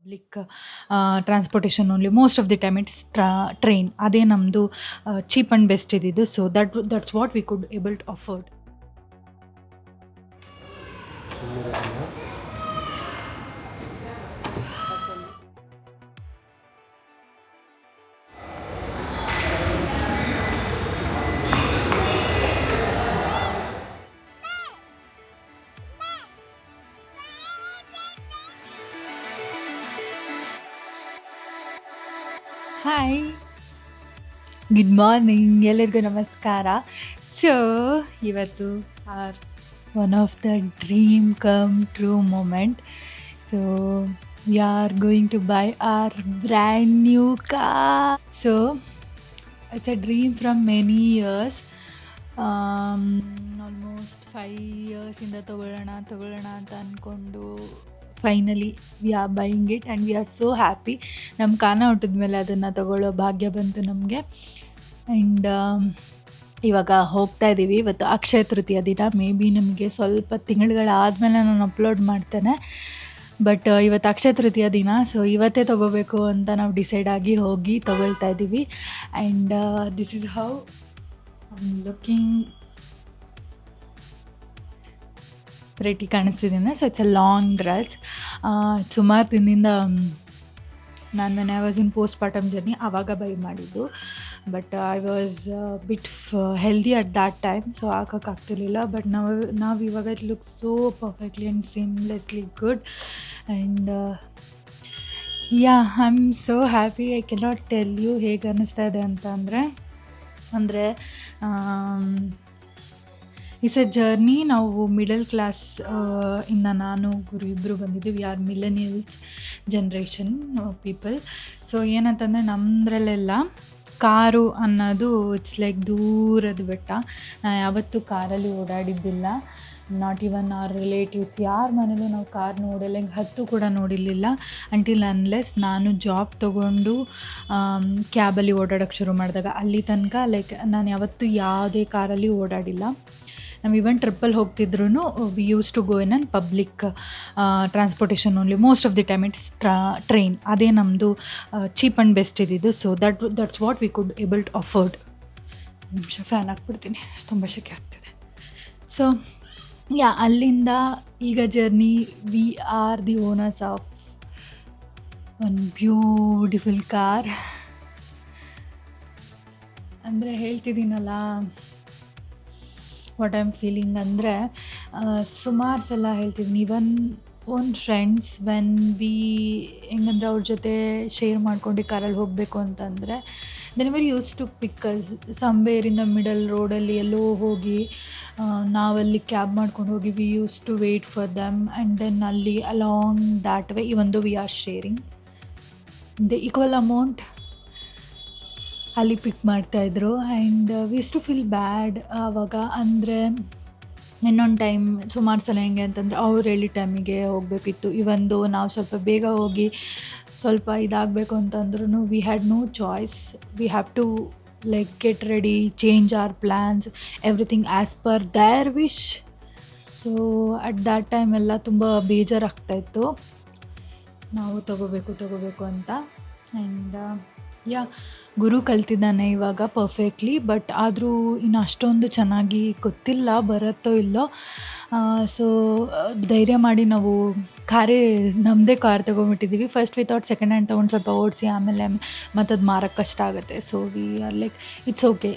Public transportation only. Most of the time it's train. ಅದೇ ನಮ್ಮದು cheap and best ಇದ್ದಿದ್ದು. So that's what we could able to afford. Hi, good morning, ಎಲ್ಲರಿಗೂ ನಮಸ್ಕಾರ. So ಇವತ್ತು our one of the dream come true moment. So we are going to buy our brand new car. So it's a dream from many years. Almost 5 ಇಯರ್ಸಿಂದ ತಗೊಳ್ಳೋಣ ಅಂತ ಅಂದ್ಕೊಂಡು finally we are buying it and we are so happy. ನಮ್ಮ ಕಾನ ಹುಟ್ಟಿದ ಮೇಲೆ ಅದನ್ನು ತಗೊಳ್ಳೋ ಭಾಗ್ಯ ಬಂತು ನಮಗೆ. ಆ್ಯಂಡ್ ಇವಾಗ ಹೋಗ್ತಾ ಇದ್ದೀವಿ. ಇವತ್ತು ಅಕ್ಷಯ ತೃತೀಯ ದಿನ. ಮೇ ಬಿ ನಿಮಗೆ ಸ್ವಲ್ಪ ತಿಂಗಳುಗಳಾದಮೇಲೆ ನಾನು ಅಪ್ಲೋಡ್ ಮಾಡ್ತೇನೆ. ಬಟ್ ಇವತ್ತು ಅಕ್ಷಯ ತೃತೀಯ ದಿನ. ಸೊ ಇವತ್ತೇ ತೊಗೋಬೇಕು ಅಂತ ನಾವು ಡಿಸೈಡ್ ಆಗಿ ಹೋಗಿ ತೊಗೊಳ್ತಾ ಇದ್ದೀವಿ. And this is how I am looking. Pretty ಕಾಣಿಸ್ತಿದ್ದೀನಿ. So it's a long dress. ಸುಮಾರು ದಿನದಿಂದ ನಾನು I was in postpartum journey, ಆವಾಗ ಬೈ ಮಾಡಿದ್ದು. But I was bit healthy at that time. So ಹಾಕೋಕ್ಕಾಗ್ತಿರ್ಲಿಲ್ಲ. ಬಟ್ ನಾವು ಇವಾಗ it looks so perfectly and seamlessly good. And yeah, I am so happy. I cannot tell you ಹೇಗೆ ಅನ್ನಿಸ್ತಾ ಇದೆ ಅಂತ ಅಂದರೆ ಇಟ್ಸ್ ಎ ಜರ್ನಿ. ನಾವು ಮಿಡಲ್ ಕ್ಲಾಸ್ ಇಂದ ನಾನು ಗುರು ಇಬ್ಬರು ಬಂದಿದ್ದೀವಿ. We are millennials generation people. So ಏನಂತಂದರೆ ನಮ್ಮದ್ರಲ್ಲೆಲ್ಲ ಕಾರು ಅನ್ನೋದು ಇಟ್ಸ್ ಲೈಕ್ ದೂರದ ಬೆಟ್ಟ. ನಾನು ಯಾವತ್ತೂ ಕಾರಲ್ಲಿ ಓಡಾಡಿದ್ದಿಲ್ಲ. ನಾಟ್ ಇವನ್ ಆರ್ ರಿಲೇಟಿವ್ಸ್ ಯಾರ ಮನೇಲೂ ನಾವು ಕಾರ್ ನೋಡಿಲ್ಲ, ಹಿಂಗೆ ಹತ್ತು ಕೂಡ ನೋಡಿರಲಿಲ್ಲ. ಅಂಟಿಲ್ ಅನ್ಲೆಸ್ ನಾನು ಜಾಬ್ ತೊಗೊಂಡು ಕ್ಯಾಬಲ್ಲಿ ಓಡಾಡೋಕ್ಕೆ ಶುರು ಮಾಡಿದಾಗ. ಅಲ್ಲಿ ತನಕ ಲೈಕ್ ನಾನು ಯಾವತ್ತೂ ಯಾವುದೇ ಕಾರಲ್ಲಿ ಓಡಾಡಿಲ್ಲ. ನಾವು ಇವನ್ ಟ್ರಿಪ್ಪಲ್ಲಿ ಹೋಗ್ತಿದ್ರು we use to go in an public transportation only. Most of the time it's train. ಅದೇ ನಮ್ಮದು ಚೀಪ್ ಆ್ಯಂಡ್ ಬೆಸ್ಟ್ ಇದ್ದಿದ್ದು. So that's what we could able to afford. ನಿಮಿಷ ಫ್ಯಾನ್ ಹಾಕ್ಬಿಡ್ತೀನಿ, ತುಂಬ ಶೆಕೆ ಆಗ್ತಿದೆ. ಸೊ ಯಾ, ಅಲ್ಲಿಂದ ಈಗ journey we are the owners of one beautiful car. ಅಂದರೆ ಹೇಳ್ತಿದ್ದೀನಲ್ಲ ವಾಟ್ ಐ ಆಮ್ ಫೀಲಿಂಗ್ ಅಂದರೆ, ಸುಮಾರು ಸಲ ಹೇಳ್ತಿದ್ದೀನಿ. Even own friends when we ಹೆಂಗಂದ್ರೆ ಅವ್ರ ಜೊತೆ ಶೇರ್ ಮಾಡ್ಕೊಂಡು ಕಾರಲ್ಲಿ ಹೋಗಬೇಕು ಅಂತಂದರೆ then very use to pick us somewhere in the middle ರೋಡಲ್ಲಿ ಎಲ್ಲೋ ಹೋಗಿ ನಾವಲ್ಲಿ ಕ್ಯಾಬ್ ಮಾಡ್ಕೊಂಡು ಹೋಗಿ we use to wait for them. And then ಅಲ್ಲಿ along that way even though we are sharing the equal amount ಅಲ್ಲಿ ಪಿಕ್ ಮಾಡ್ತಾಯಿದ್ರು. And we use to feel bad ಆವಾಗ. ಅಂದರೆ ಇನ್ನೊಂದು ಟೈಮ್ ಸುಮಾರು ಸಲ ಹೆಂಗೆ ಅಂತಂದರೆ ಅವ್ರು ಹೇಳಿದ ಟೈಮಿಗೆ ಹೋಗಬೇಕಿತ್ತು. ಇವಂದು ನಾವು ಸ್ವಲ್ಪ ಬೇಗ ಹೋಗಿ ಸ್ವಲ್ಪ ಇದಾಗಬೇಕು ಅಂತಂದ್ರೂ we had no choice. We have to like get ready, change our plans, everything as per their wish. So at that time ಎಲ್ಲ ತುಂಬ ಬೇಜಾರಾಗ್ತಾಯಿತ್ತು, ನಾವು ತಗೋಬೇಕು ಅಂತ. ಆ್ಯಂಡ್ ಯಾ, ಗುರು ಕಲ್ತಿದ್ದಾನೆ ಇವಾಗ ಪರ್ಫೆಕ್ಟ್ಲಿ. ಬಟ್ ಆದರೂ ಇನ್ನು ಅಷ್ಟೊಂದು ಚೆನ್ನಾಗಿ ಗೊತ್ತಿಲ್ಲ, ಬರುತ್ತೋ ಇಲ್ಲೋ. ಸೊ ಧೈರ್ಯ ಮಾಡಿ ನಾವು ನಮ್ಮದೇ ಕಾರ್ ತೊಗೊಂಬಿಟ್ಟಿದ್ದೀವಿ. First we thought second hand ತೊಗೊಂಡು ಸ್ವಲ್ಪ ಓಡಿಸಿ ಆಮೇಲೆ ಮತ್ತು ಅದು ಮಾರಕ್ಕೆ ಕಷ್ಟ ಆಗುತ್ತೆ. So we are like it's okay,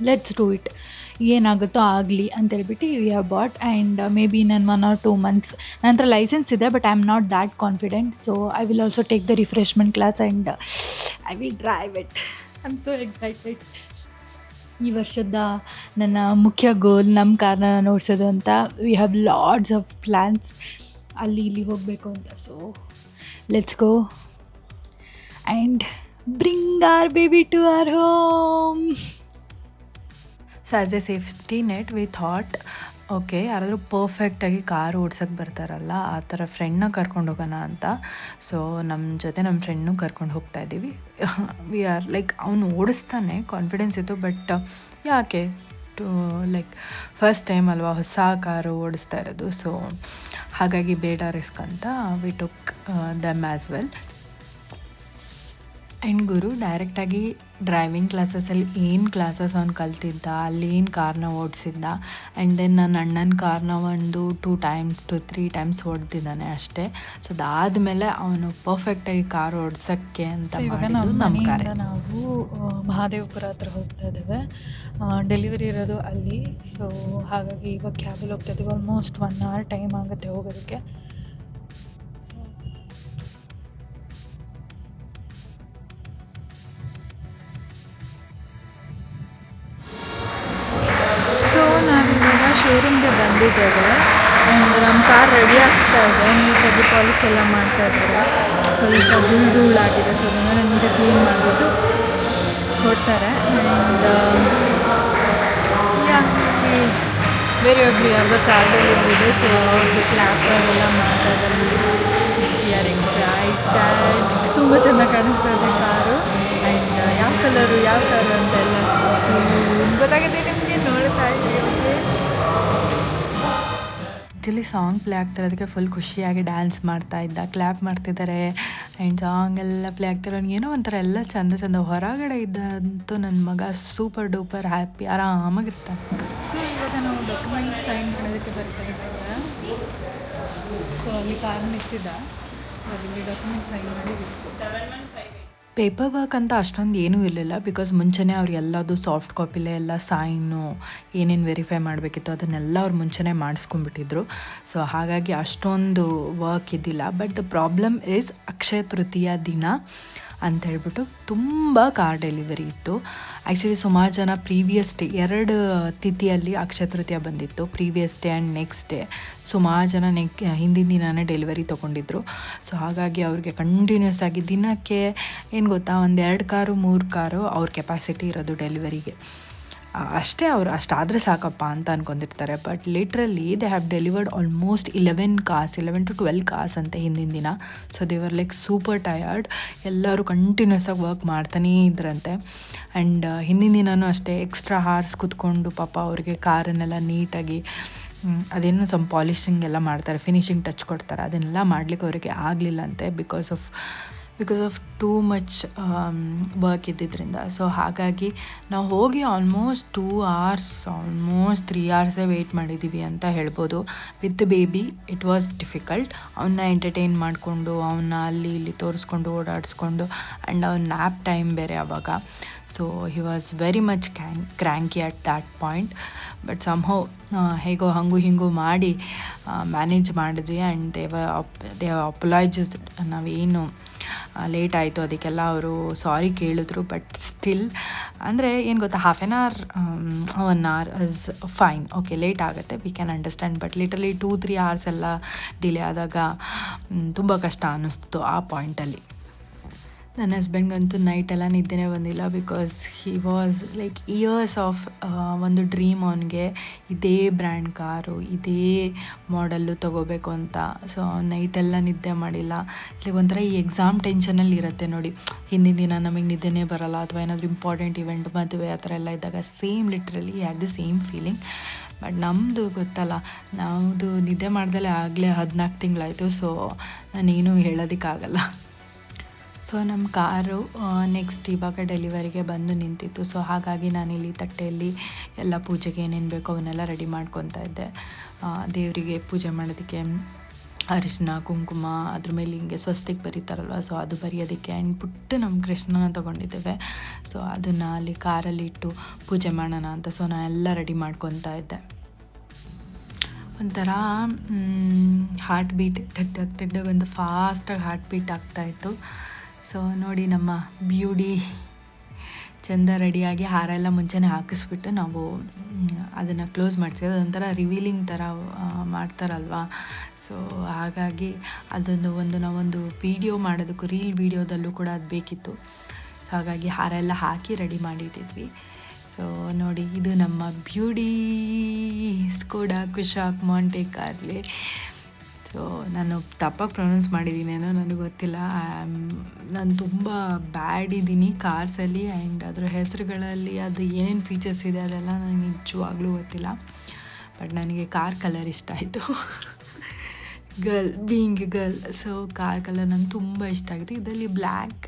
let's do it, ಏನಾಗುತ್ತೋ ಆಗಲಿ ಅಂತೇಳ್ಬಿಟ್ಟು we have bought. And maybe ನಾನು 1 or 2 months ನನ್ನ ಹತ್ರ ಲೈಸೆನ್ಸ್ ಇದೆ. But I am not that confident. So I will also take the refreshment class and I will drive it. I am so excited. ಈ ವರ್ಷದ ನನ್ನ ಮುಖ್ಯ ಗೋಲ್ ನಮ್ಮ ಕಾರ್ನ ನಾನು ಓಡಿಸೋದು ಅಂತ. We have lots of plans ಅಲ್ಲಿ ಇಲ್ಲಿ ಹೋಗಬೇಕು ಅಂತ. So let's go and bring our baby to our home. So as a safety net we thought okay, ಯಾರಾದರೂ ಪರ್ಫೆಕ್ಟಾಗಿ ಕಾರ್ ಓಡ್ಸೋಕ್ಕೆ ಬರ್ತಾರಲ್ಲ ಆ ಥರ ಫ್ರೆಂಡ್ನ ಕರ್ಕೊಂಡು ಹೋಗೋಣ ಅಂತ. ಸೊ ನಮ್ಮ ಜೊತೆ ನಮ್ಮ ಫ್ರೆಂಡ್ನೂ ಕರ್ಕೊಂಡು ಹೋಗ್ತಾ ಇದ್ದೀವಿ. ವಿ ಆರ್ ಲೈಕ್ ಅವನು ಓಡಿಸ್ತಾನೆ, ಕಾನ್ಫಿಡೆನ್ಸ್ ಇತ್ತು. ಬಟ್ ಯಾಕೆ ಲೈಕ್ ಫಸ್ಟ್ ಟೈಮ್ ಅಲ್ವಾ ಹೊಸ ಕಾರು ಓಡಿಸ್ತಾ ಇರೋದು. ಸೊ ಹಾಗಾಗಿ ಬೇಡ ರಿಸ್ಕ್ ಅಂತ we took them as well. And Guru ಡೈರೆಕ್ಟಾಗಿ ಡ್ರೈವಿಂಗ್ ಕ್ಲಾಸಸಲ್ಲಿ ಏನು ಕ್ಲಾಸಸ್ ಅವ್ನು ಕಲ್ತಿದ್ದ, ಅಲ್ಲಿ ಏನು ಕಾರ್ನ ಓಡಿಸಿದ್ದ. ಆ್ಯಂಡ್ ದೆನ್ ನನ್ನ ಅಣ್ಣನ ಕಾರ್ನ 2 ಟೈಮ್ಸ್ ಟು 3 ಟೈಮ್ಸ್ ಹೊಡೆದಿದ್ದಾನೆ ಅಷ್ಟೇ. ಸೊ ಅದಾದಮೇಲೆ ಅವನು ಪರ್ಫೆಕ್ಟಾಗಿ ಕಾರ್ ಓಡಿಸೋಕ್ಕೆ ಅಂತ ಇವಾಗ ನಮ್ಮ ಕಾರ್. ನಾವು ಮಹಾದೇವಪುರ ಹತ್ರ ಹೋಗ್ತಾ ಇದ್ದೇವೆ. ಡೆಲಿವರಿ ಇರೋದು ಅಲ್ಲಿ. ಸೊ ಹಾಗಾಗಿ ಇವಾಗ ಕ್ಯಾಬಲ್ಲಿ ಹೋಗ್ತಾ ಇದ್ದೀವಿ. ಆಲ್ಮೋಸ್ಟ್ 1 hour ಟೈಮ್ ಆಗುತ್ತೆ ಹೋಗೋದಕ್ಕೆ. ಸೊ ನಾವಿವಾಗ ಶೋರೂಮ್ಗೆ ಬಂದಿದ್ದೇವೆ. ಆ್ಯಂಡ್ ನಮ್ಮ ಕಾರ್ ರೆಡಿ ಆಗ್ತಾ ಇದೆ. ನೀಟಾಗಿ ಪಾಲಿಶ್ ಎಲ್ಲ ಮಾಡ್ತಾ ಇದ್ದಾರೆ. ಸ್ವಲ್ಪ ಧೂಳಾಗಿದೆ. ಸೊ ಅದನ್ನು ನೀಟಾಗಿ ಕ್ಲೀನ್ ಮಾಡಿಬಿಟ್ಟು ಕೊಡ್ತಾರೆ. ಆ್ಯಂಡ್ ಬೇರೆ ಒಬ್ಬರು ಯಾವುದೋ ಕಾರ್ ಡೆಲಿವರಿ ಇದೆ. ಸೊ ಅವ್ರಿಗೆ ಕ್ಲಾಪರ್ ಎಲ್ಲ ಮಾಡ್ತಾ ಇದ್ದಾರೆ. ತುಂಬ ಚೆಂದ ಕಾಣಿಸ್ತಾ ಇದೆ ಕಾರು. ಆ್ಯಂಡ್ ಯಾವ ಕಲರು ಅಂತೆಲ್ಲ ಗೊತ್ತಾಗುತ್ತೆ ನಿಮಗೆ ನೋಡ್ತಾ ಇದ್ದೀವಿ. ಆ್ಯಕ್ಚುಲಿ ಸಾಂಗ್ ಪ್ಲೇ ಆಗ್ತಿರೋದಕ್ಕೆ ಫುಲ್ ಖುಷಿಯಾಗಿ ಡ್ಯಾನ್ಸ್ ಮಾಡ್ತಾ ಇದ್ದ, ಕ್ಲ್ಯಾಪ್ ಮಾಡ್ತಿದ್ದಾರೆ. ಆ್ಯಂಡ್ ಸಾಂಗ್ ಎಲ್ಲ ಪ್ಲೇ ಆಗ್ತಿರೋ ಏನೋ ಒಂಥರ ಎಲ್ಲ ಚಂದ ಹೊರಗಡೆ ಇದ್ದಂತೂ ನನ್ನ ಮಗ ಸೂಪರ್ ಡೂಪರ್ ಹ್ಯಾಪಿ ಆರಾಮಾಗಿರ್ತಾನೆ. ಸೊ ಇವಾಗ ನಾವು ಡಾಕ್ಯುಮೆಂಟ್ ಸೈನ್ ಮಾಡೋದಕ್ಕೆ ಬರ್ತಾ ಇದ್ದೇವೆ. ಸೊ ಅಲ್ಲಿ ಕಾರ್ ನಿಂತಿದ್ದ, ಅಲ್ಲಿ ಡಾಕ್ಯುಮೆಂಟ್ ಸೈನ್ ಮಾಡಿದ್ದೀವಿ. ಪೇಪರ್ ವರ್ಕ್ ಅಂತ ಅಷ್ಟೊಂದು ಏನೂ ಇರಲಿಲ್ಲ, ಬಿಕಾಸ್ ಮುಂಚೆನೇ ಅವ್ರು ಎಲ್ಲದು ಸಾಫ್ಟ್ ಕಾಪಿಲೇ ಎಲ್ಲ ಸೈನು ಏನೇನು ವೆರಿಫೈ ಮಾಡಬೇಕಿತ್ತು ಅದನ್ನೆಲ್ಲ ಅವ್ರು ಮುಂಚೆನೇ ಮಾಡಿಸ್ಕೊಂಡ್ಬಿಟ್ಟಿದ್ರು. ಸೊ ಹಾಗಾಗಿ ಅಷ್ಟೊಂದು ವರ್ಕ್ ಇದ್ದಿಲ್ಲ. But the problem is Akshaya Tritiya ದಿನ ಅಂತ ಹೇಳ್ಬಿಟ್ಟು ತುಂಬ ಕಾರ್ ಡೆಲಿವರಿ ಇತ್ತು. ಆ್ಯಕ್ಚುಲಿ ಸುಮಾರು ಜನ ಪ್ರೀವಿಯಸ್ ಡೇ 2 ತಿಥಿಯಲ್ಲಿ ಅಕ್ಷಯ ತೃತೀಯ ಬಂದಿತ್ತು, previous day and next day. ಸುಮಾರು ಜನ ಹಿಂದಿನ ದಿನವೇ ಡೆಲಿವರಿ ತೊಗೊಂಡಿದ್ರು. ಸೊ ಹಾಗಾಗಿ ಅವ್ರಿಗೆ ಕಂಟಿನ್ಯೂಸ್ ಆಗಿ ದಿನಕ್ಕೆ ಏನು ಗೊತ್ತಾ, 1-2 ಕಾರು 3 ಕಾರು ಅವ್ರ ಕೆಪಾಸಿಟಿ ಇರೋದು ಡೆಲಿವರಿಗೆ. ಅಷ್ಟೇ, ಅವರು ಅಷ್ಟಾದರೆ ಸಾಕಪ್ಪ ಅಂತ ಅಂದ್ಕೊಂಡಿರ್ತಾರೆ. But literally they have delivered almost 11 to 12 cars ಅಂತೆ ಹಿಂದಿನ ದಿನ. So they were like super tired. ಎಲ್ಲರೂ ಕಂಟಿನ್ಯೂಸ್ ಆಗಿ ವರ್ಕ್ ಮಾಡ್ತಾನೇ ಇದ್ರಂತೆ. ಆ್ಯಂಡ್ ಹಿಂದಿನ ದಿನವೂ ಅಷ್ಟೇ ಎಕ್ಸ್ಟ್ರಾ ಹಾರ್ಸ್ ಕೂತ್ಕೊಂಡು ಪಾಪ ಅವ್ರಿಗೆ ಕಾರನ್ನೆಲ್ಲ ನೀಟಾಗಿ ಅದೇನೋ ಸ್ವಲ್ಪ ಪಾಲಿಶಿಂಗ್ ಎಲ್ಲ ಮಾಡ್ತಾರೆ, ಫಿನಿಶಿಂಗ್ ಟಚ್ ಕೊಡ್ತಾರೆ. ಅದನ್ನೆಲ್ಲ ಮಾಡಲಿಕ್ಕೆ ಅವರಿಗೆ ಆಗಲಿಲ್ಲ ಅಂತೆ because of too much work ಇದ್ದಿದ್ದರಿಂದ. ಸೊ ಹಾಗಾಗಿ ನಾವು ಹೋಗಿ almost 2 hours, almost 3 hours wait ಮಾಡಿದ್ದೀವಿ ಅಂತ ಹೇಳ್ಬೋದು. With baby it was difficult. ಅವನ್ನ ಎಂಟರ್ಟೈನ್ ಮಾಡಿಕೊಂಡು ಅವನ್ನ ಅಲ್ಲಿ ಇಲ್ಲಿ ತೋರಿಸ್ಕೊಂಡು ಓಡಾಡಿಸ್ಕೊಂಡು, ಆ್ಯಂಡ್ ಅವ್ನ ನ್ಯಾಪ್ ಟೈಮ್ ಬೇರೆ ಆವಾಗ. So he was very much cranky at that point. But somehow ಹೇಗೋ ಹಂಗೂ ಹಿಂಗೂ ಮಾಡಿ ಮ್ಯಾನೇಜ್ ಮಾಡಿದ್ವಿ. And they apologizes. ನಾವೇನು ಲೇಟ್ ಆಯಿತು ಅದಕ್ಕೆಲ್ಲ ಅವರು ಸಾರಿ ಕೇಳಿದ್ರು. ಬಟ್ ಸ್ಟಿಲ್ ಅಂದರೆ ಏನು ಗೊತ್ತಾ, 1/2 hour 1 hour is fine, okay late ಆಗುತ್ತೆ, we can understand. But literally 2-3 hours ಎಲ್ಲ ಡಿಲೇ ಆದಾಗ ತುಂಬ ಕಷ್ಟ ಅನ್ನಿಸ್ತು ಆ ಪಾಯಿಂಟಲ್ಲಿ. ನನ್ನ ಹಸ್ಬೆಂಡ್ಗಂತೂ ನೈಟೆಲ್ಲ ನಿದ್ದೆನೇ ಬಂದಿಲ್ಲ. Because he was like years of ಒಂದು ಡ್ರೀಮ್ ಅವನಿಗೆ, ಇದೇ ಬ್ರ್ಯಾಂಡ್ ಕಾರು ಇದೇ ಮಾಡೆಲ್ಲು ತೊಗೋಬೇಕು ಅಂತ. ಸೊ ನೈಟೆಲ್ಲ ನಿದ್ದೆ ಮಾಡಿಲ್ಲ. ಲೈಕ್ ಒಂಥರ ಈ ಎಕ್ಸಾಮ್ ಟೆನ್ಷನಲ್ಲಿ ಇರುತ್ತೆ ನೋಡಿ, ಹಿಂದಿನ ದಿನ ನಮಗೆ ನಿದ್ದೆನೇ ಬರೋಲ್ಲ, ಅಥವಾ ಏನಾದರೂ ಇಂಪಾರ್ಟೆಂಟ್ ಇವೆಂಟ್ ಮದುವೆ ಆ ಥರ ಎಲ್ಲ ಇದ್ದಾಗ same literally had the same feeling. But ನಮ್ಮದು ಗೊತ್ತಲ್ಲ, ನಮ್ಮದು ನಿದ್ದೆ ಮಾಡ್ದಲೇ ಆಗಲೇ 14 ತಿಂಗಳಾಯಿತು. ಸೊ ನಾನೇನು ಹೇಳೋದಕ್ಕಾಗಲ್ಲ. ಸೊ ನಮ್ಮ ಕಾರು ನೆಕ್ಸ್ಟ್ ಇವಾಗ ಡೆಲಿವರಿಗೆ ಬಂದು ನಿಂತಿತ್ತು. ಸೊ ಹಾಗಾಗಿ ನಾನಿಲ್ಲಿ ತಟ್ಟೆಯಲ್ಲಿ ಎಲ್ಲ ಪೂಜೆಗೆ ಏನೇನು ಬೇಕೋ ಅವನ್ನೆಲ್ಲ ರೆಡಿ ಮಾಡ್ಕೊತಾ ಇದ್ದೆ. ದೇವರಿಗೆ ಪೂಜೆ ಮಾಡೋದಕ್ಕೆ ಅರಿಶಿನ ಕುಂಕುಮ, ಅದ್ರ ಮೇಲೆ ಹಿಂಗೆ ಸ್ವಸ್ತಿಕ್ ಬರೀತಾರಲ್ವ, ಸೊ ಅದು ಬರೆಯೋದಕ್ಕೆ. ಆ್ಯಂಡ್ ಪುಟ್ಟ ನಮ್ಮ ಕೃಷ್ಣನ ತೊಗೊಂಡಿದ್ದೇವೆ. ಸೊ ಅದನ್ನು ಅಲ್ಲಿ ಕಾರಲ್ಲಿ ಇಟ್ಟು ಪೂಜೆ ಮಾಡೋಣ ಅಂತ. ಸೊ ನಾನು ಎಲ್ಲ ರೆಡಿ ಮಾಡ್ಕೊತಾ ಇದ್ದೆ. ಒಂಥರ ಹಾರ್ಟ್ ಬೀಟ್ ತೆಗ್ದಾಗ ಒಂದು ಫಾಸ್ಟಾಗಿ ಹಾರ್ಟ್ ಬೀಟ್ ಆಗ್ತಾಯಿತ್ತು. ಸೊ ನೋಡಿ ನಮ್ಮ ಬ್ಯೂಟಿ ಚೆಂದ ರೆಡಿಯಾಗಿ ಹಾರ ಎಲ್ಲ ಮುಂಚೆನೇ ಹಾಕಿಸ್ಬಿಟ್ಟು ನಾವು ಅದನ್ನು ಕ್ಲೋಸ್ ಮಾಡಿಸಿದ್ದು. ಅದೊಂಥರ ರಿವೀಲಿಂಗ್ ಥರ ಮಾಡ್ತಾರಲ್ವ. ಸೊ ಹಾಗಾಗಿ ನಾವೊಂದು ವೀಡಿಯೋ ಮಾಡೋದಕ್ಕೂ ರೀಲ್ ವೀಡಿಯೋದಲ್ಲೂ ಕೂಡ ಅದು ಬೇಕಿತ್ತು. ಸೊ ಹಾಗಾಗಿ ಹಾರ ಎಲ್ಲ ಹಾಕಿ ರೆಡಿ ಮಾಡಿಟ್ಟಿದ್ವಿ. ಸೊ ನೋಡಿ, ಇದು ನಮ್ಮ beauty Skoda Kushaq Monte Karle. So ನಾನು ತಪ್ಪಾಗಿ ಪ್ರೊನೌನ್ಸ್ ಮಾಡಿದ್ದೀನೇನೋ ನನಗೆ ಗೊತ್ತಿಲ್ಲ. ನಾನು ತುಂಬ ಬ್ಯಾಡ್ ಇದ್ದೀನಿ ಕಾರ್ಸಲ್ಲಿ. ಆ್ಯಂಡ್ ಅದರ ಹೆಸರುಗಳಲ್ಲಿ ಅದು ಏನೇನು ಫೀಚರ್ಸ್ ಇದೆ ಅದೆಲ್ಲ ನನಗೆ ನಿಜವಾಗ್ಲೂ ಗೊತ್ತಿಲ್ಲ. ಬಟ್ ನನಗೆ ಕಾರ್ ಕಲರ್ ಇಷ್ಟ ಆಯಿತು. Being girl, so car colour ನಂಗೆ ತುಂಬ ಇಷ್ಟ ಆಗಿದೆ. ಇದರಲ್ಲಿ ಬ್ಲ್ಯಾಕ್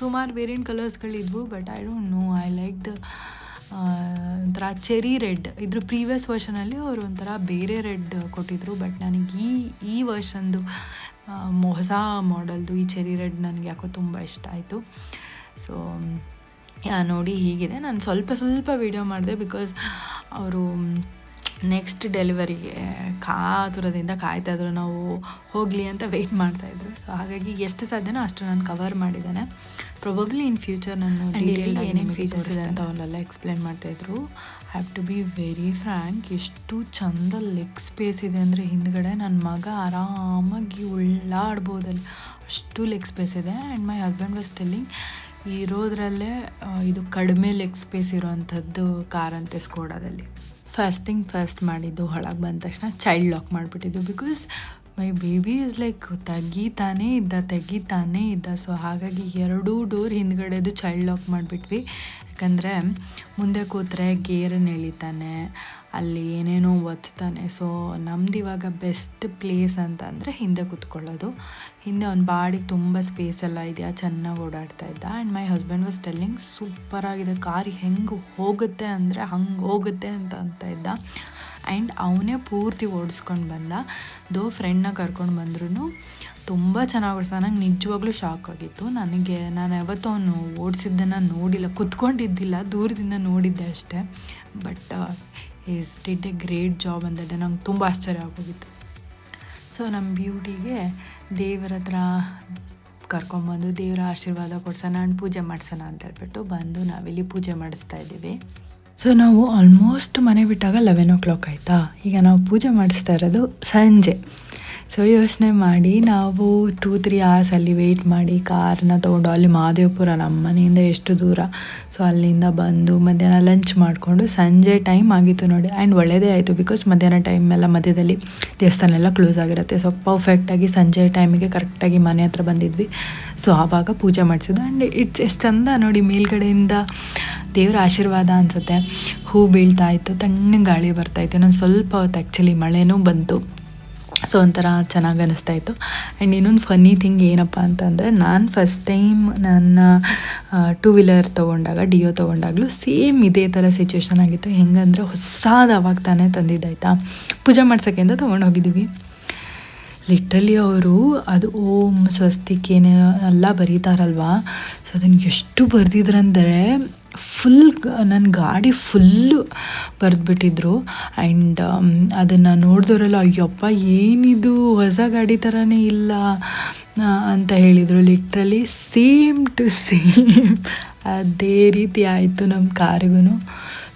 ಸುಮಾರು ವೇರಿಯಂಟ್ ಕಲರ್ಸ್ಗಳಿದ್ವು, but I don't know, I like the ಒಂಥರ ಚೆರಿ ರೆಡ್. ಇದ್ರ ಪ್ರೀವಿಯಸ್ ವರ್ಷನಲ್ಲಿ ಅವರು ಒಂಥರ ಬೇರೆ ರೆಡ್ ಕೊಟ್ಟಿದ್ರು, ಬಟ್ ನನಗೆ ಈ ವರ್ಷಂದು ಹೊಸ ಮಾಡೆಲ್ದು ಈ ಚೆರಿ ರೆಡ್ ನನಗೆ ಯಾಕೋ ತುಂಬ ಇಷ್ಟ ಆಯಿತು. ಸೊ ನೋಡಿ ಹೀಗಿದೆ. ನಾನು ಸ್ವಲ್ಪ ವೀಡಿಯೋ ಮಾಡಿದೆ, ಬಿಕಾಸ್ ಅವರು ನೆಕ್ಸ್ಟ್ ಡೆಲಿವರಿಗೆ ಕಾತುರದಿಂದ ಕಾಯ್ತಾಯಿದ್ರು, ನಾವು ಹೋಗಲಿ ಅಂತ ವೆಯ್ಟ್ ಮಾಡ್ತಾಯಿದ್ರು. ಸೊ ಹಾಗಾಗಿ ಎಷ್ಟು ಸಾಧ್ಯನೋ ಅಷ್ಟು ನಾನು ಕವರ್ ಮಾಡಿದ್ದೇನೆ. ಪ್ರೊಬಬ್ಲಿ ಇನ್ ಫ್ಯೂಚರ್ ನಾನು ಏನೇನು ಫೀಚರ್ಸ್ ಇದೆ ಅಂತ ಅವರೆಲ್ಲ ಎಕ್ಸ್ಪ್ಲೇನ್ ಮಾಡ್ತಾಯಿದ್ರು. Have to be very frank, ಎಷ್ಟು ಚಂದ ಲೆಗ್ ಸ್ಪೇಸ್ ಇದೆ ಅಂದರೆ ಹಿಂದ್ಗಡೆ ನನ್ನ ಮಗ ಆರಾಮಾಗಿ ಉಳ್ಳಾಡ್ಬೋದಲ್ಲಿ, ಅಷ್ಟು ಲೆಗ್ ಸ್ಪೇಸ್ ಇದೆ. And my husband was telling ಇರೋದ್ರಲ್ಲೇ ಇದು ಕಡಿಮೆ ಲೆಗ್ ಸ್ಪೇಸ್ ಇರೋವಂಥದ್ದು ಕಾರ್ ಅಂತೆ ಸ್ಕೋಡಾದಲ್ಲಿ. ಫಸ್ಟ್ ಮಾಡಿದ್ದು ಒಳಗೆ ಬಂದ ತಕ್ಷಣ ಚೈಲ್ಡ್ ಲಾಕ್ ಮಾಡಿಬಿಟ್ಟಿದ್ದು, because my baby is like ತೆಗಿತಾನೇ ಇದ್ದ. ಸೊ ಹಾಗಾಗಿ 2 ಡೋರ್ ಹಿಂದ್ಗಡೆದು ಚೈಲ್ಡ್ ಲಾಕ್ ಮಾಡಿಬಿಟ್ವಿ. ಯಾಕಂದರೆ ಮುಂದೆ ಕೂತ್ರೆ ಗೇರನ್ನು ಎಳಿತಾನೆ, ಅಲ್ಲಿ ಏನೇನೋ ಒತ್ತಾನೆ. ಸೊ ನಮ್ದು ಇವಾಗ ಬೆಸ್ಟ್ ಪ್ಲೇಸ್ ಅಂತ ಅಂದರೆ ಹಿಂದೆ ಕೂತ್ಕೊಳ್ಳೋದು. ಹಿಂದೆ ಅವ್ನ ಬಾಡಿಗೆ ತುಂಬ ಸ್ಪೇಸ್ ಎಲ್ಲ ಇದೆಯಾ, ಚೆನ್ನಾಗಿ ಓಡಾಡ್ತಾ ಇದ್ದ. And my husband was telling ಸೂಪರಾಗಿದೆ ಕಾರ್, ಹೆಂಗೆ ಹೋಗುತ್ತೆ ಅಂದರೆ ಹಂಗೆ ಹೋಗುತ್ತೆ ಅಂತ ಇದ್ದ. ಆ್ಯಂಡ್ ಅವನೇ ಪೂರ್ತಿ ಓಡಿಸ್ಕೊಂಡು ಬಂದ. ದೋ ಫ್ರೆಂಡ್ನ ಕರ್ಕೊಂಡು ಬಂದ್ರೂ ತುಂಬ ಚೆನ್ನಾಗಿ ಓಡಿಸ್ದ. ನಂಗೆ ನಿಜವಾಗ್ಲೂ ಶಾಕ್ ಆಗಿತ್ತು. ನಾನು ಯಾವತ್ತೂ ಅವನು ಓಡಿಸಿದ್ದನ್ನು ನೋಡಿಲ್ಲ, ಕುತ್ಕೊಂಡಿದ್ದಿಲ್ಲ, ದೂರದಿಂದ ನೋಡಿದ್ದೆ ಅಷ್ಟೇ. But is did a great job ಅಂದಡೆ ನಂಗೆ ತುಂಬ ಆಶ್ಚರ್ಯ ಆಗೋಗಿತ್ತು. ಸೊ ನಮ್ಮ ಬ್ಯೂಟಿಗೆ ದೇವರ ಹತ್ರ ಕರ್ಕೊಂಬಂದು ದೇವರ ಆಶೀರ್ವಾದ ಕೊಡ್ಸೋಣ, ನಾನು ಪೂಜೆ ಮಾಡಿಸೋಣ ಅಂತ ಹೇಳ್ಬಿಟ್ಟು ಬಂದು ನಾವಿಲ್ಲಿ ಪೂಜೆ ಮಾಡಿಸ್ತಾ ಇದ್ದೀವಿ. ಸೊ ನಾವು ಆಲ್ಮೋಸ್ಟ್ ಮನೆ ಬಿಟ್ಟಾಗ 11 o'clock ಆಯಿತಾ. ಈಗ ನಾವು ಪೂಜೆ ಮಾಡಿಸ್ತಾ ಇರೋದು ಸಂಜೆ. ಸೊ ಯೋಚನೆ ಮಾಡಿ ನಾವು 2-3 hours ಅಲ್ಲಿ ವೆಯ್ಟ್ ಮಾಡಿ ಕಾರನ್ನ ತೊಗೊಂಡು, ಅಲ್ಲಿ ಮಹಾದೇವಪುರ ನಮ್ಮ ಮನೆಯಿಂದ ಎಷ್ಟು ದೂರ. ಸೊ ಅಲ್ಲಿಂದ ಬಂದು ಮಧ್ಯಾಹ್ನ ಲಂಚ್ ಮಾಡಿಕೊಂಡು ಸಂಜೆ ಟೈಮ್ ಆಗಿತ್ತು ನೋಡಿ. ಆ್ಯಂಡ್ ಒಳ್ಳೆಯದೇ ಆಯಿತು, ಬಿಕಾಸ್ ಮಧ್ಯಾಹ್ನ ಟೈಮೆಲ್ಲ ಮಧ್ಯದಲ್ಲಿ ದೇವಸ್ಥಾನ ಎಲ್ಲ ಕ್ಲೋಸ್ ಆಗಿರುತ್ತೆ. ಸೊ ಪರ್ಫೆಕ್ಟಾಗಿ ಸಂಜೆ ಟೈಮಿಗೆ ಕರೆಕ್ಟಾಗಿ ಮನೆ ಹತ್ರ ಬಂದಿದ್ವಿ. ಸೊ ಆವಾಗ ಪೂಜೆ ಮಾಡಿಸಿದ್ದು. ಆ್ಯಂಡ್ ಇಟ್ಸ್ ಎಷ್ಟು ಚಂದ ನೋಡಿ, ಮೇಲ್ಗಡೆಯಿಂದ ದೇವರ ಆಶೀರ್ವಾದ ಅನಿಸುತ್ತೆ. ಹೂ ಬೀಳ್ತಾ ಇತ್ತು, ತಣ್ಣಗೆ ಗಾಳಿ ಬರ್ತಾಯಿತ್ತು. ಇನ್ನೊಂದು ಸ್ವಲ್ಪ ಹೊತ್ತು ಆ್ಯಕ್ಚುಲಿ ಮಳೆನೂ ಬಂತು. ಸೊ ಒಂಥರ ಚೆನ್ನಾಗಿ ಅನ್ನಿಸ್ತಾಯಿತ್ತು. ಆ್ಯಂಡ್ ಇನ್ನೊಂದು ಫನ್ನಿ ಥಿಂಗ್ ಏನಪ್ಪ ಅಂತಂದರೆ, ನಾನು ಫಸ್ಟ್ ಟೈಮ್ ನನ್ನ 2 wheeler ತೊಗೊಂಡಾಗ, ಡಿಯೋ ತೊಗೊಂಡಾಗಲೂ ಸೇಮ್ ಇದೇ ಥರ ಸಿಚುವೇಶನ್ ಆಗಿತ್ತು. ಹೆಂಗಂದರೆ ಹೊಸದು ಅವಾಗ ತಾನೇ ತಂದಿದ್ದಾಯ್ತಾ, ಪೂಜೆ ಮಾಡ್ಸೋಕ್ಕೆ ಅಂತ ತೊಗೊಂಡು ಹೋಗಿದ್ದೀವಿ. ಲಿಟ್ರಲಿ ಅವರು ಅದು ಓಂ ಸ್ವಸ್ತಿಕ್ ಏನೆಲ್ಲ ಬರೀತಾರಲ್ವ, ಸೊ ಅದನ್ನು ಎಷ್ಟು ಬರೆದಿದ್ರಂದರೆ ಫುಲ್ ನನ್ನ ಗಾಡಿ ಫುಲ್ಲು ಬರೆದ್ಬಿಟ್ಟಿದ್ರು. ಆ್ಯಂಡ್ ಅದನ್ನು ನೋಡಿದವರೆಲ್ಲ ಅಯ್ಯಪ್ಪ ಏನಿದು ಹೊಸ ಗಾಡಿ ಥರನೇ ಇಲ್ಲ ಅಂತ ಹೇಳಿದರು. ಲಿಟ್ರಲಿ ಸೇಮ್ ಟು ಸೇಮ್ ಅದೇ ರೀತಿ ಆಯಿತು ನಮ್ಮ ಕಾರಿಗೂ.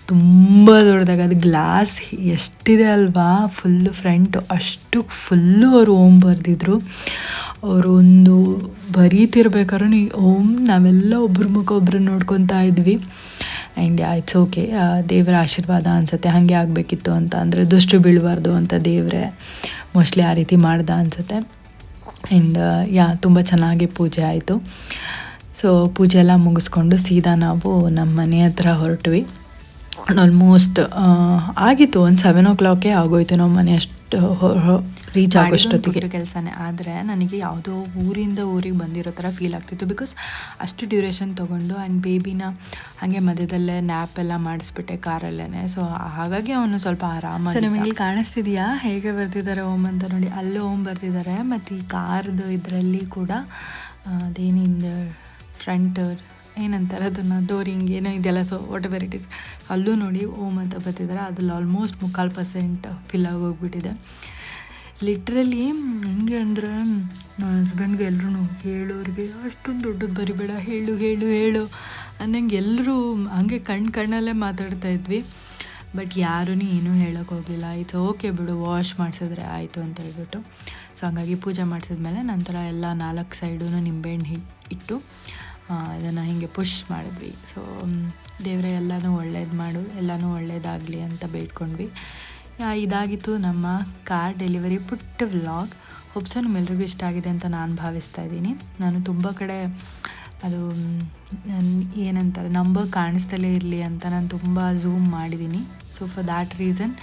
ತುಂಬ ದೊಡ್ಡದಾಗಿ ಅದು ಗ್ಲಾಸ್ ಎಷ್ಟಿದೆ ಅಲ್ವಾ, ಫುಲ್ಲು ಫ್ರಂಟು ಅಷ್ಟು ಫುಲ್ಲು ಅವರು ಓಂ ಬರೆದಿದ್ರು. ಅವರು ಒಂದು ಬರೀತಿರ್ಬೇಕಾದ್ರೂ ಓಂ ನಾವೆಲ್ಲ ಒಬ್ರ ಮುಖ ಒಬ್ರು ನೋಡ್ಕೊತಾ ಇದ್ವಿ. ಆ್ಯಂಡ್ ಇಟ್ಸ್ ಓಕೆ, ದೇವರ ಆಶೀರ್ವಾದ ಅನಿಸುತ್ತೆ, ಹಾಗೆ ಆಗಬೇಕಿತ್ತು ಅಂತ. ಅಂದರೆ ದುಷ್ಟು ಬೀಳಬಾರ್ದು ಅಂತ ದೇವರೇ ಮೋಸ್ಟ್ಲಿ ಆ ರೀತಿ ಮಾಡ್ದ ಅನಿಸುತ್ತೆ. ಆ್ಯಂಡ್ ತುಂಬ ಚೆನ್ನಾಗಿ ಪೂಜೆ ಆಯಿತು. ಸೊ ಪೂಜೆ ಎಲ್ಲ ಮುಗಿಸ್ಕೊಂಡು ಸೀದಾ ನಾವು ನಮ್ಮ ಮನೆ ಹತ್ರ ಹೊರಟ್ವಿ. ಆಲ್ಮೋಸ್ಟ್ ಆಗಿತ್ತು, ಒಂದು 7 o'clock ಆಗೋಯ್ತು ನಾವು ಮನೆ ಅಷ್ಟು ರೀಚ್ ಆಗೋಷ್ಟೊತ್ತಿಗೆ. ಕೆಲಸನೇ ಆದರೆ ನನಗೆ ಯಾವುದೋ ಊರಿಂದ ಊರಿಗೆ ಬಂದಿರೋ ಥರ ಫೀಲ್ ಆಗ್ತಿತ್ತು, ಬಿಕಾಸ್ ಅಷ್ಟು ಡ್ಯೂರೇಷನ್ ತೊಗೊಂಡು. ಆ್ಯಂಡ್ ಬೇಬಿನ ಹಾಗೆ ಮಧ್ಯದಲ್ಲೇ ನ್ಯಾಪ್ ಎಲ್ಲ ಮಾಡಿಸ್ಬಿಟ್ಟೆ ಕಾರಲ್ಲೇ. ಸೊ ಹಾಗಾಗಿ ಅವನು ಸ್ವಲ್ಪ ಆರಾಮಾಗಿ. ಸೊ ನಿಮಗೆ ಕಾಣಿಸ್ತಿದೆಯಾ ಹೇಗೆ ಬರ್ತಿದ್ದಾರೆ ಓಂ ಅಂತ ನೋಡಿ, ಅಲ್ಲೂ ಓಂ ಬರ್ತಿದ್ದಾರೆ. ಮತ್ತು ಈ ಕಾರ್ದು ಇದರಲ್ಲಿ ಕೂಡ ಅದೇನಿಂದ ಫ್ರಂಟ್ ಏನಂತಾರೆ ಅದನ್ನು, ಡೋರಿಂಗ್ ಏನೋ ಇದೆಲ್ಲ, so what ever it is, ಅಲ್ಲೂ ನೋಡಿ ಓಂ ಅಂತ ಬರ್ತಿದ್ದಾರೆ. ಅದ್ರಲ್ಲಿ ಆಲ್ಮೋಸ್ಟ್ 3/4% ಫಿಲ್ ಆಗೋಗ್ಬಿಟ್ಟಿದೆ. ಲಿಟ್ರಲಿ ಹೆಂಗೆ ಅಂದರೆ ನನ್ನ ಹಸ್ಬೆಂಡ್ಗೆ ಎಲ್ಲರೂ ಹೇಳೋರಿಗೆ ಅಷ್ಟೊಂದು ದೊಡ್ಡದು ಬರಿಬೇಡ, ಹೇಳು ಹೇಳು ಹೇಳು ಅನ್ನಂಗೆ ಎಲ್ಲರೂ ಹಂಗೆ ಕಣ್ಣಲ್ಲೇ ಮಾತಾಡ್ತಾ ಇದ್ವಿ. ಬಟ್ ಯಾರೂ ಏನೂ ಹೇಳೋಕ್ಕೋಗಲಿಲ್ಲ. ಇಟ್ಸ್ ಓಕೆ ಬಿಡು, ವಾಶ್ ಮಾಡಿಸಿದ್ರೆ ಆಯಿತು ಅಂತ ಹೇಳ್ಬಿಟ್ಟು. ಸೊ ಹಾಗಾಗಿ ಪೂಜೆ ಮಾಡಿಸಿದ್ಮೇಲೆ ನಂತರ ಎಲ್ಲ 4 ಸೈಡೂ ನಿಂಬೆಹಣ್ಣು ಇಟ್ಟು ಇದನ್ನು ಹೀಗೆ ಪುಷ್ ಮಾಡಿದ್ವಿ. ಸೊ ದೇವರೇ ಎಲ್ಲನೂ ಒಳ್ಳೇದು ಮಾಡು, ಎಲ್ಲನೂ ಒಳ್ಳೇದಾಗಲಿ ಅಂತ ಬೇಡ್ಕೊಂಡ್ವಿ. ಇದಾಗಿತ್ತು ನಮ್ಮ ಕಾರ್ ಡೆಲಿವರಿ ಪುಟ್ಟ ವ್ಲಾಗ್. ಹೋಪ್ಸೋ ನಿಮ್ಮೆಲ್ರಿಗೂ ಇಷ್ಟ ಆಗಿದೆ ಅಂತ ನಾನು ಭಾವಿಸ್ತಾ ಇದ್ದೀನಿ. ನಾನು ತುಂಬ ಕಡೆ ಅದು ಏನಂತಾರೆ ನಂಬರ್ ಕಾಣಿಸ್ತಲೇ ಇರಲಿ ಅಂತ ನಾನು ತುಂಬ ಝೂಮ್ ಮಾಡಿದ್ದೀನಿ. So for that reason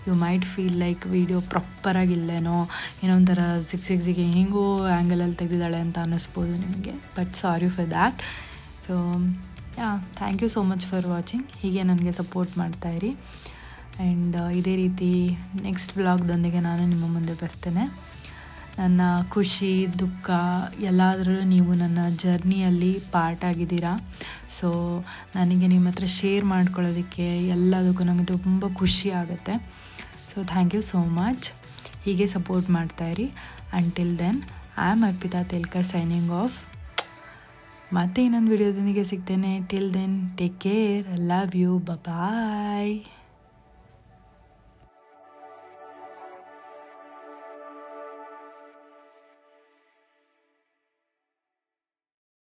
you might feel like video ಪ್ರಾಪರಾಗಿಲ್ಲೇನೋ, ಏನೋ ಒಂಥರ ಸಿಕ್ಸಿಗೆ ಹೆಂಗೋ ಆ್ಯಂಗಲಲ್ಲಿ ತೆಗೆದಿದ್ದಾಳೆ ಅಂತ ಅನ್ನಿಸ್ಬೋದು ನಿಮಗೆ. But sorry for that. So thank you so much for watching. ಹೀಗೆ ನನಗೆ ಸಪೋರ್ಟ್ ಮಾಡ್ತಾಯಿರಿ. ಆ್ಯಂಡ್ ಇದೇ ರೀತಿ ನೆಕ್ಸ್ಟ್ ವ್ಲಾಗ್ದೊಂದಿಗೆ ನಾನು ನಿಮ್ಮ ಮುಂದೆ ಬರ್ತೇನೆ. ನನ್ನ ಖುಷಿ ದುಃಖ ಎಲ್ಲದರಲ್ಲೂ ನೀವು ನನ್ನ ಜರ್ನಿಯಲ್ಲಿ ಪಾರ್ಟ್ ಆಗಿದ್ದೀರಾ. ಸೊ ನನಗೆ ನಿಮ್ಮ ಹತ್ರ ಶೇರ್ ಮಾಡ್ಕೊಳ್ಳೋದಕ್ಕೆ ಎಲ್ಲದಕ್ಕೂ ನನಗೆ ತುಂಬ ಖುಷಿ ಆಗುತ್ತೆ. So thank you so much. ಹೀಗೆ ಸಪೋರ್ಟ್ ಮಾಡ್ತಾಯಿರಿ. Until then I am Arpita Telkar signing off. ಮತ್ತೆ ಇನ್ನೊಂದು ವಿಡಿಯೋದೊಂದಿಗೆ ಸಿಗ್ತೇನೆ. Till then take care. Love you. Bye.